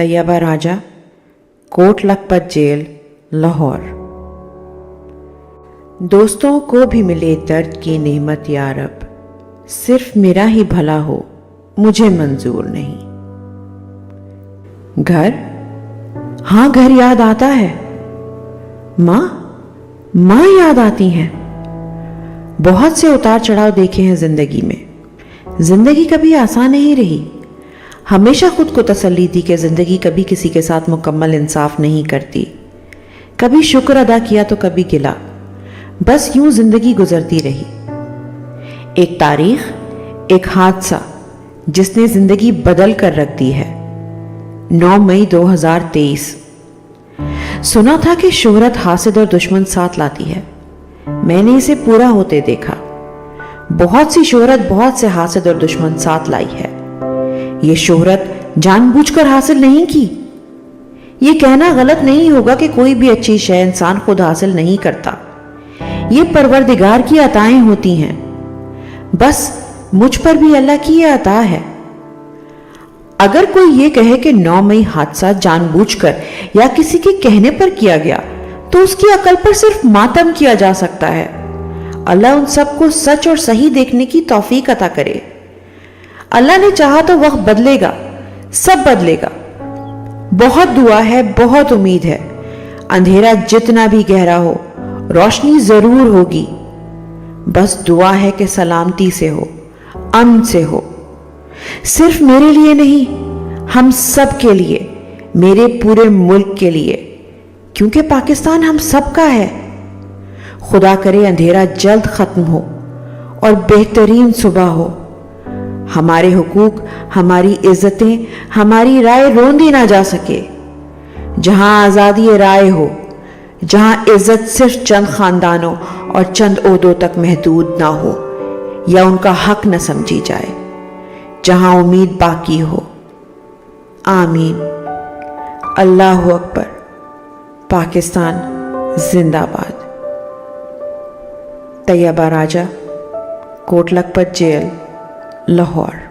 طیبہ راجہ، Kot Lakhpat jail, Lahore. دوستوں کو بھی ملے درد کی نعمت یا رب، صرف میرا ہی بھلا ہو مجھے منظور نہیں۔ گھر، ہاں گھر یاد آتا ہے، ماں یاد آتی ہیں۔ بہت سے اتار چڑھاؤ دیکھے ہیں زندگی میں۔ زندگی کبھی آسان نہیں رہی۔ ہمیشہ خود کو تسلی دی کہ زندگی کبھی کسی کے ساتھ مکمل انصاف نہیں کرتی۔ کبھی شکر ادا کیا تو کبھی گلا، بس یوں زندگی گزرتی رہی۔ ایک تاریخ، ایک حادثہ جس نے زندگی بدل کر رکھ دی ہے۔ 9 مئی 2023۔ سنا تھا کہ شہرت حاسد اور دشمن ساتھ لاتی ہے۔ میں نے اسے پورا ہوتے دیکھا۔ بہت سی شہرت بہت سے حاسد اور دشمن ساتھ لائی ہے۔ یہ شہرت جان بوجھ کر حاصل نہیں کی۔ یہ کہنا غلط نہیں ہوگا کہ کوئی بھی اچھی شے انسان خود حاصل نہیں کرتا۔ یہ پروردگار کی عطائیں ہوتی ہیں۔ بس مجھ پر بھی اللہ کی یہ عطا ہے۔ اگر کوئی یہ کہے کہ 9 مئی حادثہ جان بوجھ کر یا کسی کے کہنے پر کیا گیا تو اس کی عقل پر صرف ماتم کیا جا سکتا ہے۔ اللہ ان سب کو سچ اور صحیح دیکھنے کی توفیق عطا کرے۔ اللہ نے چاہا تو وقت بدلے گا، سب بدلے گا۔ بہت دعا ہے، بہت امید ہے۔ اندھیرا جتنا بھی گہرا ہو، روشنی ضرور ہوگی۔ بس دعا ہے کہ سلامتی سے ہو، امن سے ہو۔ صرف میرے لیے نہیں، ہم سب کے لیے، میرے پورے ملک کے لیے، کیونکہ پاکستان ہم سب کا ہے۔ خدا کرے اندھیرا جلد ختم ہو اور بہترین صبح ہو۔ ہمارے حقوق، ہماری عزتیں، ہماری رائے روندی نہ جا سکے۔ جہاں آزادی رائے ہو، جہاں عزت صرف چند خاندانوں اور چند عہدوں تک محدود نہ ہو یا ان کا حق نہ سمجھی جائے، جہاں امید باقی ہو۔ آمین۔ اللہ اکبر۔ پاکستان زندہ باد۔ طیبہ راجہ، کوٹ لکھپت جیل، لاہور۔